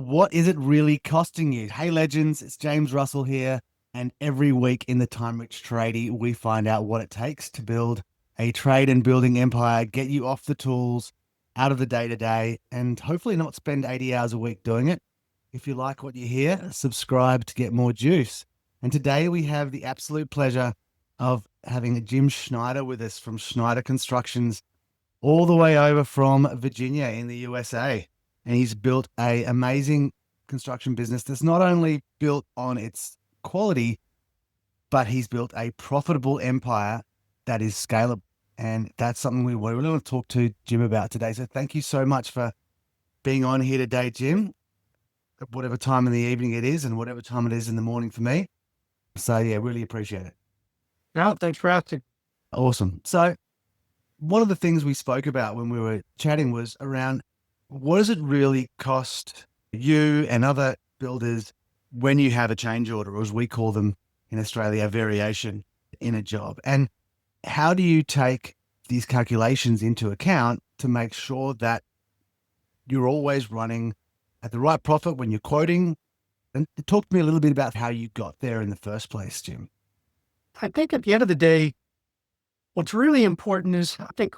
what is it really costing you? Hey, legends, it's James Russell here. And every week in the Time Rich Tradie, we find out what it takes to build a trade and building empire, get you off the tools, out of the day to day, and hopefully not spend 80 hours a week doing it. If you like what you hear, subscribe to get more juice. And today we have the absolute pleasure of having Jim Schneider with us from Schneider Constructions, all the way over from Virginia in the USA. And he's built an amazing construction business that's not only built on its quality, but he's built a profitable empire that is scalable. And that's something we really want to talk to Jim about today. So thank you so much for being on here today, Jim, at whatever time in the evening it is and whatever time it is in the morning for me. So yeah, really appreciate it. No, thanks for asking. Awesome. So one of the things we spoke about when we were chatting was around what does it really cost you and other builders when you have a change order, or as we call them in Australia, a variation in a job? And how do you take these calculations into account to make sure that you're always running at the right profit when you're quoting? And talk to me a little bit about how you got there in the first place, Jim. I think at the end of the day, what's really important is I think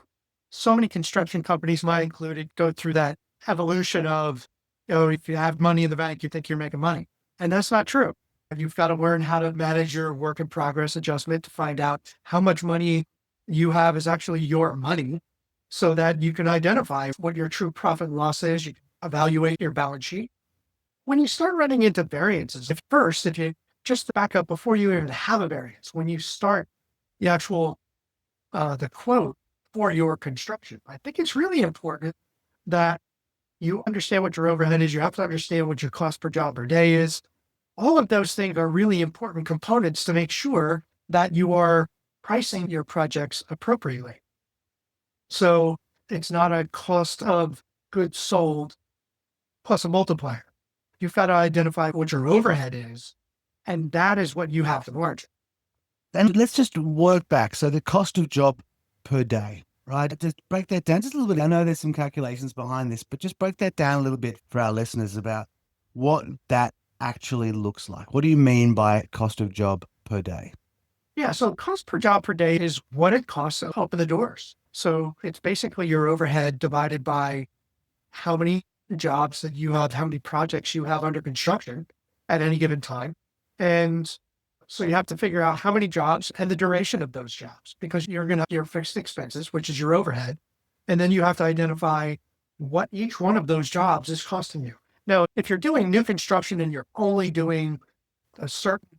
so many construction companies, mine included, go through that evolution of, if you have money in the bank, you think you're making money. And that's not true. You've got to learn how to manage your work in progress adjustment to find out how much money you have is actually your money so that you can identify what your true profit and loss is. You can evaluate your balance sheet. When you start running into variances, if you just back up before you even have a variance, when you start the actual, the quote for your construction, I think it's really important that you understand what your overhead is. You have to understand what your cost per job per day is. All of those things are really important components to make sure that you are pricing your projects appropriately. So it's not a cost of goods sold plus a multiplier. You've got to identify what your overhead is, and that is what you have to margin. And let's just work back. So the cost of job per day, right? Just break that down just a little bit. I know there's some calculations behind this, but just break that down a little bit for our listeners about what that actually looks like. What do you mean by cost of job per day? Yeah, so cost per job per day is what it costs to open the doors. So it's basically your overhead divided by how many jobs that you have, how many projects you have under construction at any given time. And so you have to figure out how many jobs and the duration of those jobs, because you're going to have your fixed expenses, which is your overhead. And then you have to identify what each one of those jobs is costing you. Now, if you're doing new construction and you're only doing a certain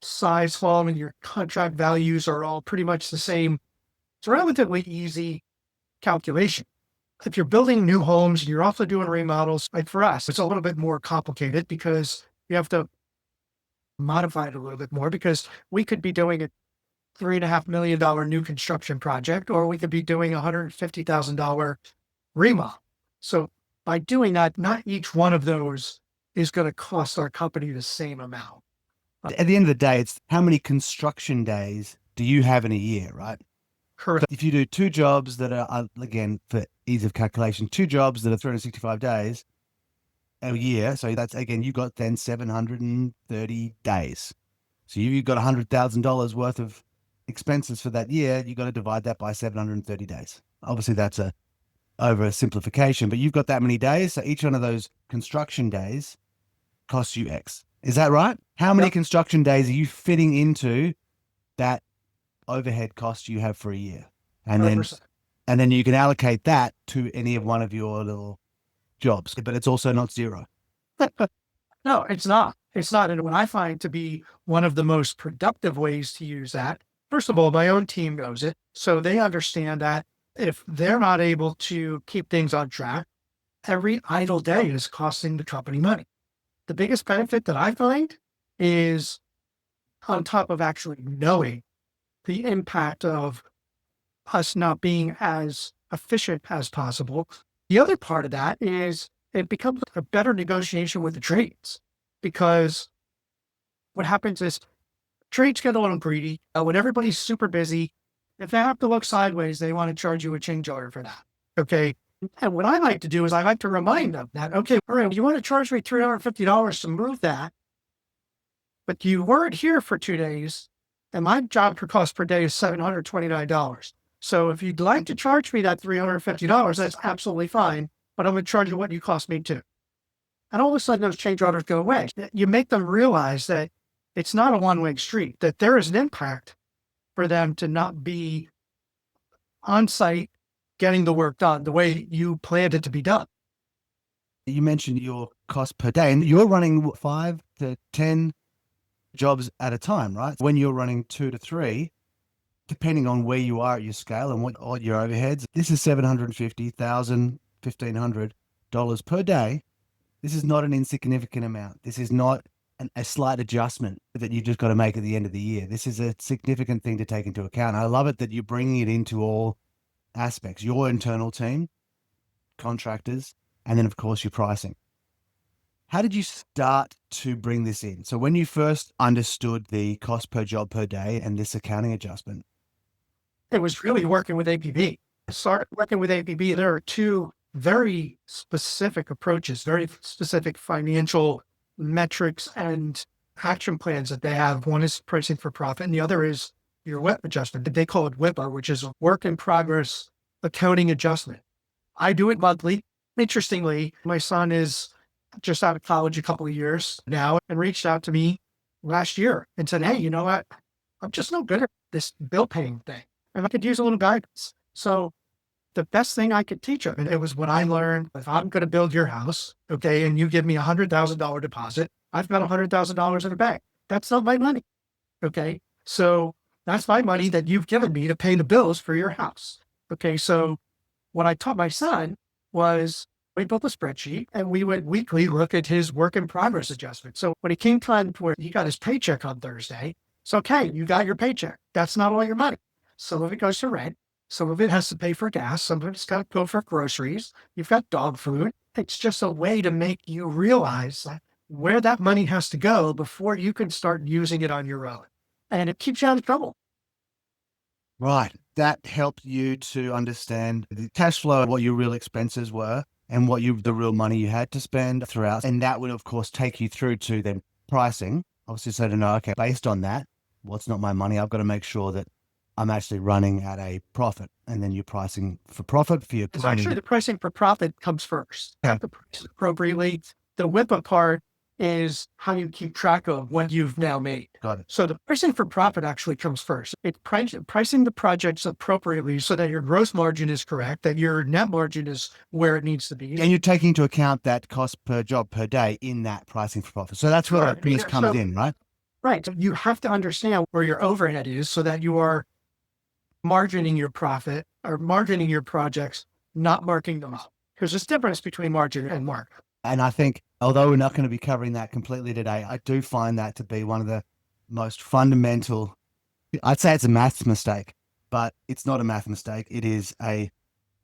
size home and your contract values are all pretty much the same, it's a relatively easy calculation. If you're building new homes and you're also doing remodels, like for us, it's a little bit more complicated because you have to modify it a little bit more, because we could be doing a $3.5 million new construction project, or we could be doing a $150,000 remodel. So by doing that, not each one of those is going to cost our company the same amount. At the end of the day, it's how many construction days do you have in a year, right? Correct. If you do two jobs that are, again, for ease of calculation, two jobs that are 365 days a year. So that's, again, you got then 730 days. So you've got $100,000 worth of expenses for that year. You got to divide that by 730 days. Obviously, that's a oversimplification, but you've got that many days. So each one of those construction days costs you X. Is that right? How many construction days are you fitting into that overhead cost you have for a year? And 100%. then you can allocate that to any of one of your little jobs, but it's also not zero. No, it's not. It's not. And what I find to be one of the most productive ways to use that, first of all, my own team knows it. So they understand that if they're not able to keep things on track, every idle day is costing the company money. The biggest benefit that I find is, on top of actually knowing the impact of us not being as efficient as possible, the other part of that is it becomes a better negotiation with the trades, because what happens is trades get a little greedy. When everybody's super busy, if they have to look sideways, they want to charge you a change order for that. Okay. And what I like to do is I like to remind them that, okay, all right, you want to charge me $350 to move that, but you weren't here for 2 days, and my job per cost per day is $729. So if you'd like to charge me that $350, that's absolutely fine, but I'm going to charge you what you cost me too. And all of a sudden those change orders go away. You make them realize that it's not a one-way street, that there is an impact for them to not be on site getting the work done the way you planned it to be done. You mentioned your cost per day, and you're running 5 to 10 jobs at a time, right? When you're running 2 to 3, depending on where you are at your scale and what your overheads, this is $750,000, $1,500 per day. This is not an insignificant amount. This is not a slight adjustment that you just got to make at the end of the year. This is a significant thing to take into account. I love it that you're bringing it into all aspects, your internal team, contractors, and then of course your pricing. How did you start to bring this in? So when you first understood the cost per job per day and this accounting adjustment? It was really working with APB. Started working with APB. There are two very specific approaches, very specific financial metrics and action plans that they have. One is pricing for profit, and the other is your WIP adjustment. They call it WIPA, which is a work in progress accounting adjustment. I do it monthly. Interestingly, my son is just out of college a couple of years now and reached out to me last year and said, hey, you know what? I'm just no good at this bill paying thing, and I could use a little guidance. So the best thing I could teach him, and it was what I learned. If I'm going to build your house, okay, and you give me $100,000 deposit, I've got $100,000 in the bank. That's not my money. Okay. So that's my money that you've given me to pay the bills for your house. Okay. So what I taught my son was we built a spreadsheet and we would weekly look at his work in progress adjustment. So when it came time to where he got his paycheck on Thursday, it's okay. You got your paycheck. That's not all your money. Some of it goes to rent. Some of it has to pay for gas. Some of it's got to go for groceries. You've got dog food. It's just a way to make you realize where that money has to go before you can start using it on your own. And it keeps you out of trouble. Right. That helped you to understand the cash flow, what your real expenses were and the real money you had to spend throughout. And that would, of course, take you through to then pricing. Obviously, so to know, okay, based on that, what's not my money, I've got to make sure that I'm actually running at a profit, and then you're pricing for profit for your client. Actually, the pricing for profit comes first. Yeah. The price appropriately. The WIPA part is how you keep track of what you've now made. Got it. So the pricing for profit actually comes first. It's pricing the projects appropriately so that your gross margin is correct, that your net margin is where it needs to be. And you're taking into account that cost per job per day in that pricing for profit. So that's where that piece comes in, right? Right. So you have to understand where your overhead is so that you are margining your profit or margining your projects, not marking them up. There's a difference between margin and mark. And I think, although we're not going to be covering that completely today, I do find that to be one of the most fundamental, I'd say it's a maths mistake, but it's not a math mistake. It is a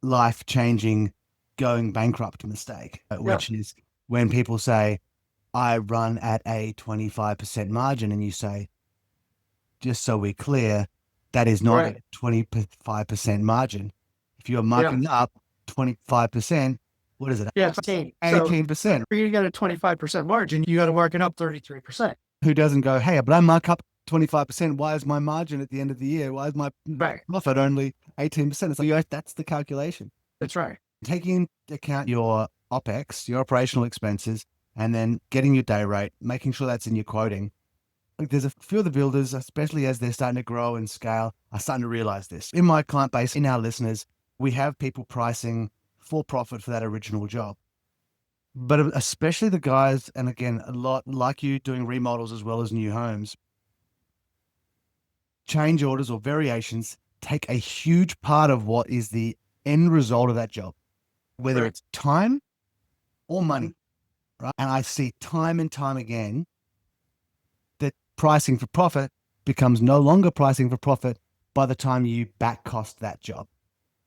life-changing going bankrupt mistake, which is when people say, I run at a 25% margin, and you say, just so we're clear, that is not a 25% margin. If you're marking up 25%, what is it? Yeah, 18%. So for you to get a 25% margin, you got to mark it up 33%. Who doesn't go, hey, but I mark up 25%. Why is my margin at the end of the year? Why is my profit only 18%? It's like, that's the calculation. That's right. Taking into account your OPEX, your operational expenses, and then getting your day rate, making sure that's in your quoting. There's a few of the builders, especially as they're starting to grow and scale, are starting to realize this. In my client base, in our listeners, we have people pricing for profit for that original job. But especially the guys, and again, a lot like you doing remodels as well as new homes, change orders or variations take a huge part of what is the end result of that job, whether it's time or money, right? And I see time and time again that pricing for profit becomes no longer pricing for profit by the time you back cost that job.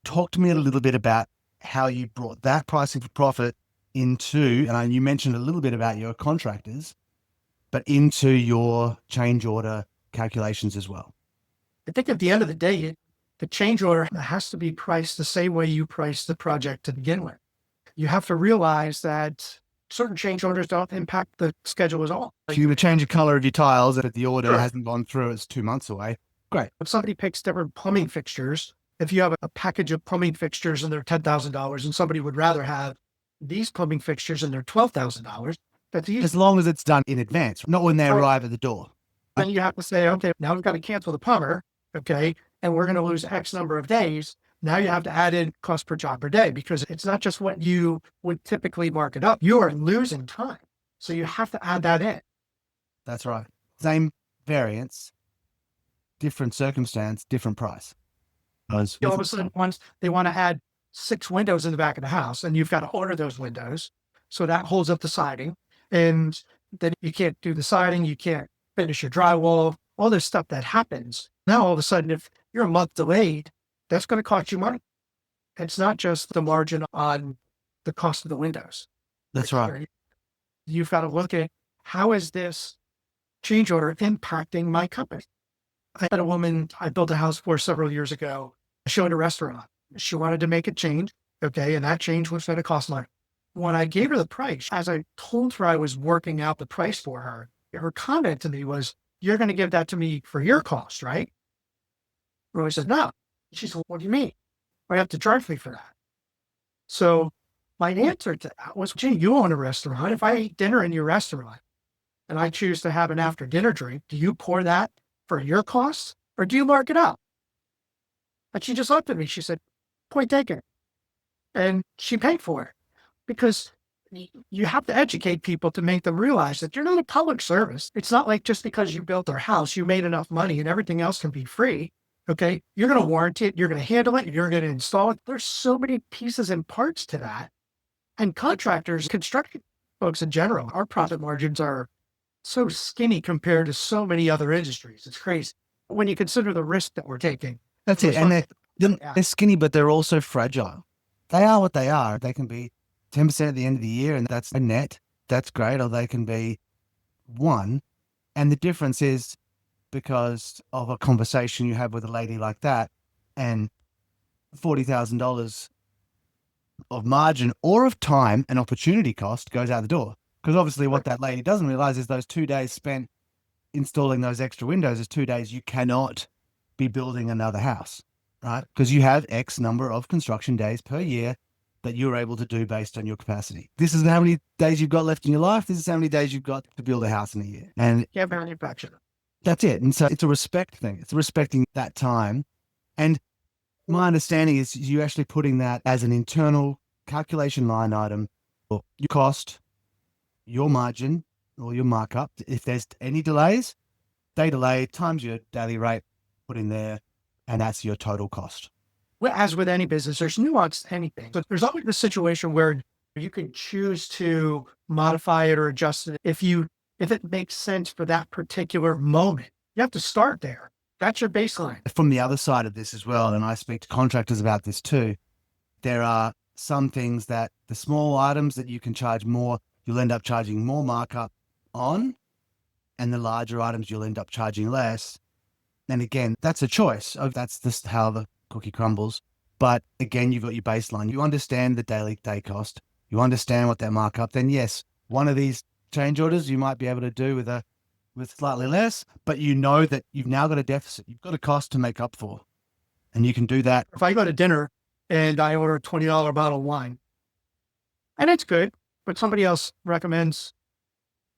Talk to me a little bit about how you brought that pricing for profit into, and you mentioned a little bit about your contractors, but into your change order calculations as well. I think at the end of the day, the change order has to be priced the same way you price the project to begin with. You have to realize that certain change orders don't impact the schedule at all. If you change the color of your tiles, if the order Sure. hasn't gone through, it's 2 months away. Great. If somebody picks different plumbing fixtures, if you have a package of plumbing fixtures and they're $10,000 and somebody would rather have these plumbing fixtures and they're $12,000, that's easy. As long as it's done in advance, not when they arrive at the door. Then you have to say, okay, now we've got to cancel the plumber, okay, and we're going to lose X number of days. Now you have to add in cost per job per day because it's not just what you would typically mark it up. You are losing time. So you have to add that in. That's right. Same variance, different circumstance, different price. All of a sudden, once they want to add 6 windows in the back of the house and you've got to order those windows. So that holds up the siding. And then you can't do the siding. You can't finish your drywall, all this stuff that happens. Now, all of a sudden, if you're a month delayed, that's going to cost you money. It's not just the margin on the cost of the windows. That's right. You've got to look at how is this change order impacting my company? I had a woman I built a house for several years ago. I showed a restaurant. She wanted to make a change. Okay. And that change was going to cost money. When I gave her the price, as I told her I was working out the price for her, her comment to me was, "You're going to give that to me for your cost, right?" And I said, "No." She said, "What do you mean? I have to charge me for that." So my answer to that was, "Gee, you own a restaurant. If I eat dinner in your restaurant and I choose to have an after dinner drink, do you pour that for your costs or do you mark it up?" And she just looked at me. She said, "Point taken." And she paid for it because you have to educate people to make them realize that you're not a public service. It's not like just because you built their house, you made enough money and everything else can be free. Okay. You're going to warranty it. You're going to handle it. You're going to install it. There's so many pieces and parts to that. And contractors, construction folks in general, our profit margins are so skinny compared to so many other industries. It's crazy when you consider the risk that we're taking. That's it. And they're skinny, but they're also fragile. They are what they are. They can be 10% at the end of the year, and that's a net. That's great. Or they can be 1. And the difference is because of a conversation you have with a lady like that and $40,000 of margin or of time and opportunity cost goes out the door. Because obviously what that lady doesn't realize is those 2 days spent installing those extra windows is 2 days you cannot be building another house, right? Because you have X number of construction days per year that you're able to do based on your capacity. This is how many days you've got left in your life. This is how many days you've got to build a house in a year. And manufacturer. That's it. And so it's a respect thing. It's respecting that time. And my understanding is you actually putting that as an internal calculation line item for your cost, your margin, or your markup. If there's any delays, they delay times your daily rate put in there, and that's your total cost. Well, as with any business, there's nuance to anything. But there's always a situation where you can choose to modify it or adjust it if it makes sense for that particular moment. You have to start there. That's your baseline. From the other side of this as well, and I speak to contractors about this too, there are some things that the small items that you can charge more, you'll end up charging more markup on, and the larger items you'll end up charging less. And again, that's a choice. That's just how the cookie crumbles. But again, you've got your baseline. You understand the daily day cost. You understand what that markup. Then yes, one of these change orders you might be able to do with slightly less, but you know that you've now got a deficit. You've got a cost to make up for, and you can do that. If I go to dinner and I order a $20 bottle of wine, and it's good, but somebody else recommends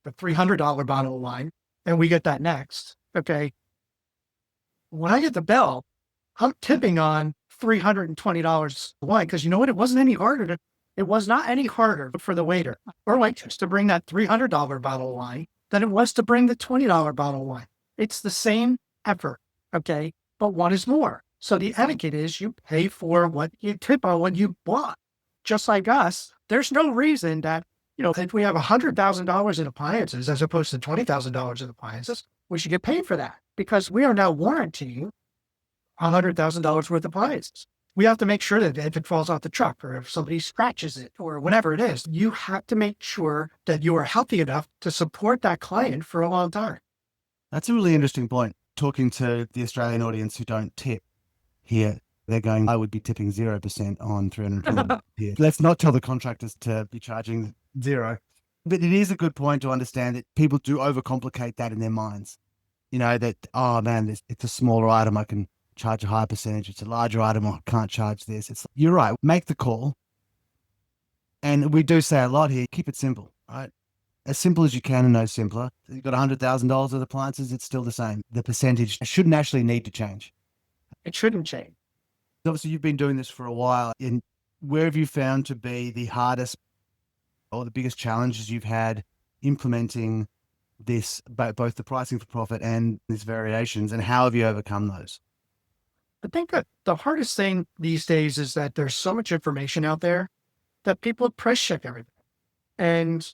the $300 bottle of wine, and we get that next. Okay. When I get the bill, I'm tipping on $320 wine because you know what? It was not any harder for the waiter or waitress to bring that $300 bottle of wine than it was to bring the $20 bottle of wine. It's the same effort, okay? But one is more. So the etiquette is you pay for what you tip on what you bought. Just like us, there's no reason that, if we have $100,000 in appliances as opposed to $20,000 in appliances, we should get paid for that because we are now warranting $100,000 worth of appliances. We have to make sure that if it falls off the truck or if somebody scratches it or whatever it is, you have to make sure that you are healthy enough to support that client for a long time. That's a really interesting point. Talking to the Australian audience who don't tip, here. They're going, I would be tipping 0% on 320 here. Let's not tell the contractors to be charging zero. But it is a good point to understand that people do overcomplicate that in their minds. You know, that, oh man, it's a smaller item, I can charge a higher percentage. It's a larger item, I can't charge this. You're right. Make the call. And we do say a lot here, keep it simple, right? As simple as you can and no simpler. You've got $100,000 of appliances, it's still the same. The percentage shouldn't actually need to change. It shouldn't change. Obviously, you've been doing this for a while. And where have you found to be the hardest or the biggest challenges you've had implementing this, both the pricing for profit and these variations, and how have you overcome those? I think that the hardest thing these days is that there's so much information out there that people price check everything. And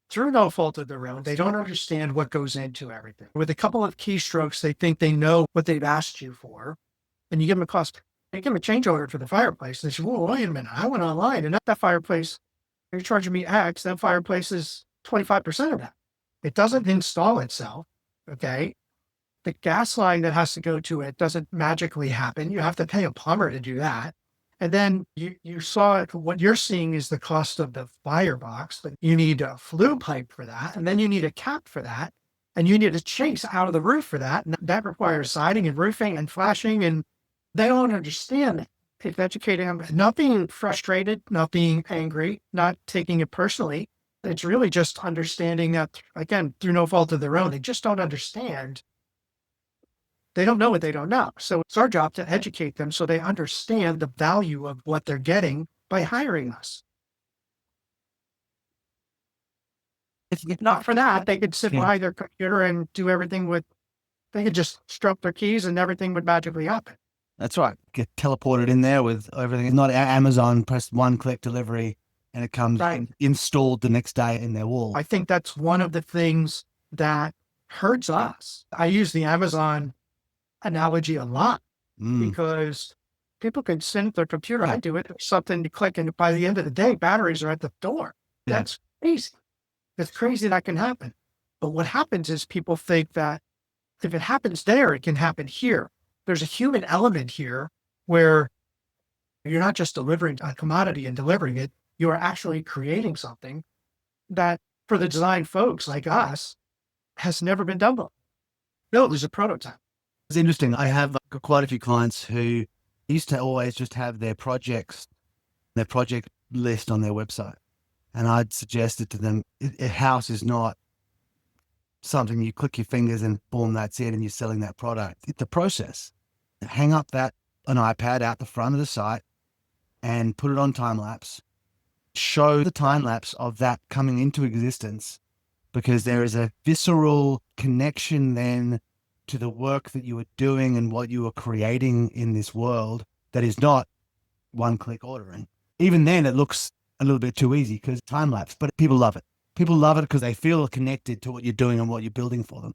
through no fault of their own, they don't understand what goes into everything. With a couple of keystrokes, they think they know what they've asked you for. And you give them a cost, you give them a change order for the fireplace. They say, whoa, wait a minute. I went online and that fireplace, you're charging me X, that fireplace is 25% of that. It doesn't install itself. Okay. The gas line that has to go to it doesn't magically happen. You have to pay a plumber to do that. And then you saw it, what you're seeing is the cost of the firebox, but you need a flue pipe for that. And then you need a cap for that. And you need a chase out of the roof for that. And that requires siding and roofing and flashing. And they don't understand it. It's educating them, not being frustrated, not being angry, not taking it personally. It's really just understanding that, again, through no fault of their own, they just don't understand. They don't know what they don't know. So it's our job to educate them so they understand the value of what they're getting by hiring us. If not for that, they could sit behind their computer and do everything they could just stroke their keys and everything would magically happen. That's right. Get teleported in there with everything. It's not Amazon, press one click delivery and it comes installed the next day in their wall. I think that's one of the things that hurts us. I use the Amazon analogy a lot because people can sit at their computer. I do it, something to click, and by the end of the day, batteries are at the door. That's crazy. It's crazy that can happen. But what happens is people think that if it happens there, it can happen here. There's a human element here where you're not just delivering a commodity and delivering it, you are actually creating something that for the design folks like us has never been done before. No, it was a prototype. It's interesting. I have quite a few clients who used to always just have their project list on their website. And I'd suggested to them, a house is not something you click your fingers and boom, that's it, and you're selling that product. It's a process. Hang up an iPad out the front of the site and put it on time lapse. Show the time lapse of that coming into existence, because there is a visceral connection then to the work that you were doing and what you were creating in this world that is not one-click ordering. Even then, it looks a little bit too easy because time lapse, but people love it. People love it because they feel connected to what you're doing and what you're building for them.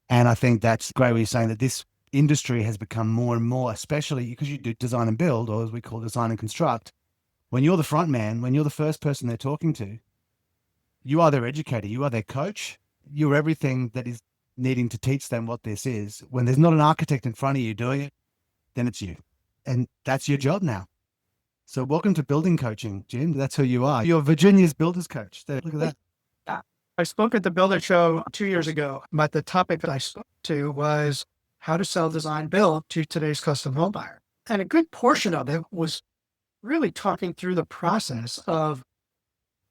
And I think that's great what you're saying, that this industry has become more and more, especially because you do design and build, or as we call design and construct. When you're the front man, when you're the first person they're talking to, you are their educator, you are their coach, you're everything that is needing to teach them what this is. When there's not an architect in front of you doing it, then it's you. And that's your job now. So welcome to building coaching, Jim. That's who you are. You're Virginia's builders coach. Look at that. I spoke at the Builder Show 2 years ago, but the topic that I spoke to was how to sell, design, build to today's custom home buyer. And a good portion of it was really talking through the process of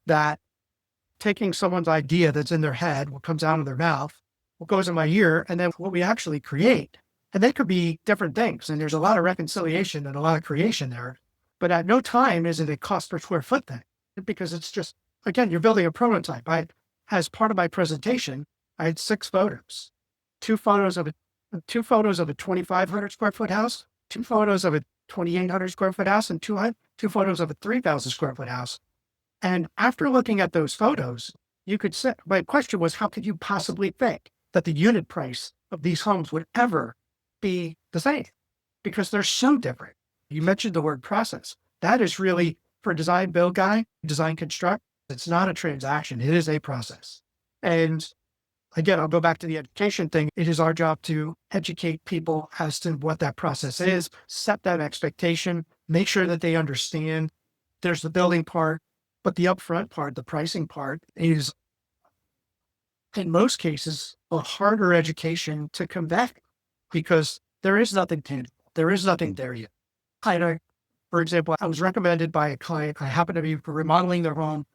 that, taking someone's idea that's in their head, what comes out of their mouth, what goes in my ear, and then what we actually create. And they could be different things. And there's a lot of reconciliation and a lot of creation there. But at no time is it a cost per square foot thing, because it's just, again, you're building a prototype. As part of my presentation, I had 6 photos, 2 photos of a 2,500 square foot house, 2 photos of a 2,800 square foot house, and two photos of a 3,000 square foot house. And after looking at those photos, you could say, my question was, how could you possibly think that the unit price of these homes would ever be the same? Because they're so different. You mentioned the word process. That is really, for a design build guy, design construct, it's not a transaction. It is a process. And Again, I'll go back to the education thing. It is our job to educate people as to what that process is, set that expectation, make sure that they understand there's the building part, but the upfront part, the pricing part is in most cases a harder education to convey because there is nothing tangible. There is nothing there yet. For example, I was recommended by a client. I happened to be remodeling their home.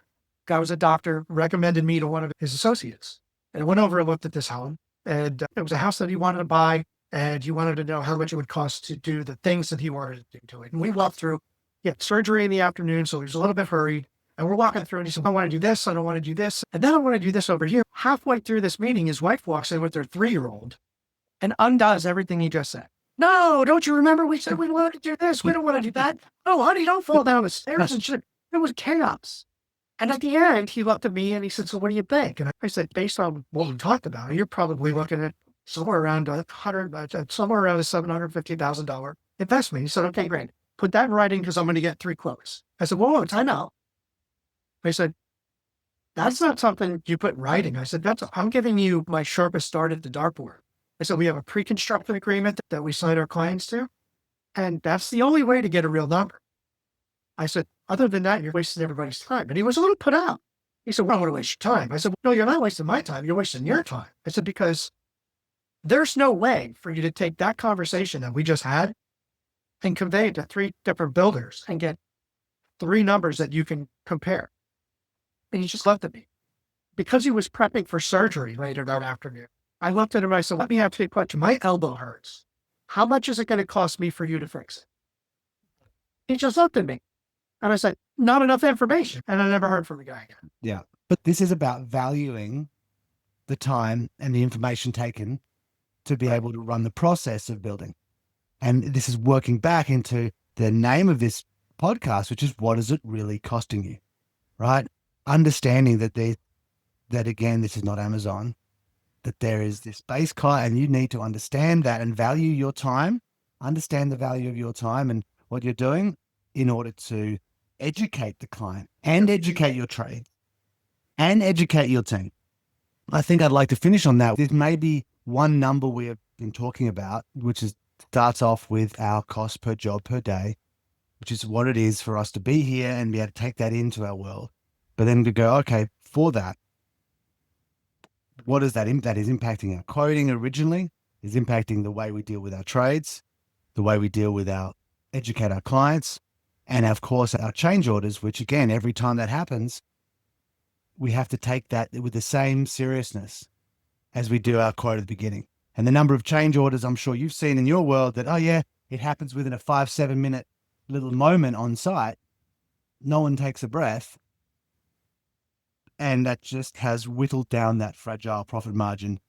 Guy was a doctor, recommended me to one of his associates. And I went over and looked at this home. And it was a house that he wanted to buy. And he wanted to know how much it would cost to do the things that he wanted to do to it. And we walked through. He had surgery in the afternoon, so he was a little bit hurried. And we're walking through and he said, I want to do this. I don't want to do this. And then I want to do this over here. Halfway through this meeting, his wife walks in with their 3-year-old and undoes everything he just said. No, don't you remember? We said we wanted to do this. We don't want to do that. Oh, honey, don't fall down the stairs and shit. It was chaos. And at the end, he looked at me and he said, so what do you think? And I said, based on what we talked about, you're probably looking at somewhere around a $750,000 investment. He said, okay, great. Put that in writing because I'm going to get 3 quotes. I said, whoa, time out. I said, that's not something you put in writing. I said, I'm giving you my sharpest dart at the dartboard. I said, we have a pre-construction agreement that we sign our clients to. And that's the only way to get a real number. I said, other than that, you're wasting everybody's time. And he was a little put out. He said, well, I don't want to waste your time. I said, no, you're not wasting my time. You're wasting your time. I said, because there's no way for you to take that conversation that we just had and convey it to 3 different builders and get 3 numbers that you can compare. And he just looked at me. Because he was prepping for surgery later that afternoon, I looked at him and I said, let me ask you a question. My elbow hurts. How much is it going to cost me for you to fix it? He just looked at me. And I said, not enough information. And I never heard from the guy again. Yeah. But this is about valuing the time and the information taken to be able to run the process of building. And this is working back into the name of this podcast, which is what is it really costing you, right? Understanding that again, this is not Amazon, that there is this base cost and you need to understand that and value your time, understand the value of your time and what you're doing in order to educate the client and educate your trade and educate your team. I think I'd like to finish on that. There's maybe one number we have been talking about, which starts off with our cost per job per day, which is what it is for us to be here and be able to take that into our world. But then to go, okay, for that, what is that? That is impacting our quoting originally, is impacting the way we deal with our trades, the way we deal with educate our clients, and of course our change orders, which again, every time that happens, we have to take that with the same seriousness as we do our quote at the beginning. And the number of change orders I'm sure you've seen in your world that, oh yeah, it happens within a 5-7 minute little moment on site. No one takes a breath. And that just has whittled down that fragile profit margin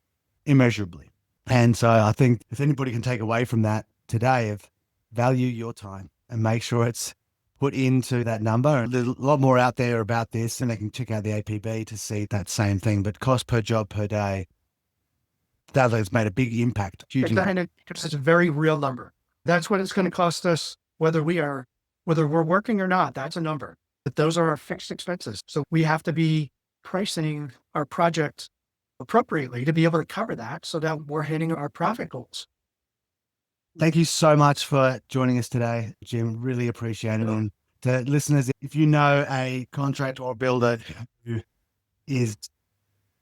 immeasurably. And so I think if anybody can take away from that today of value your time and make sure it's put into that number. There's a lot more out there about this and they can check out the APB to see that same thing, but cost per job per day, that has made a big impact. It's a very real number. That's what it's going to cost us, whether we're working or not. That's a number. But those are our fixed expenses. So we have to be pricing our project appropriately to be able to cover that so that we're hitting our profit goals. Thank you so much for joining us today, Jim. Really appreciate it. And to listeners, if you know a contractor or builder who is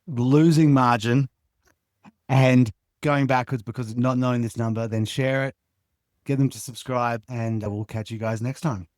losing margin and going backwards because of not knowing this number, then share it, get them to subscribe, and we'll catch you guys next time.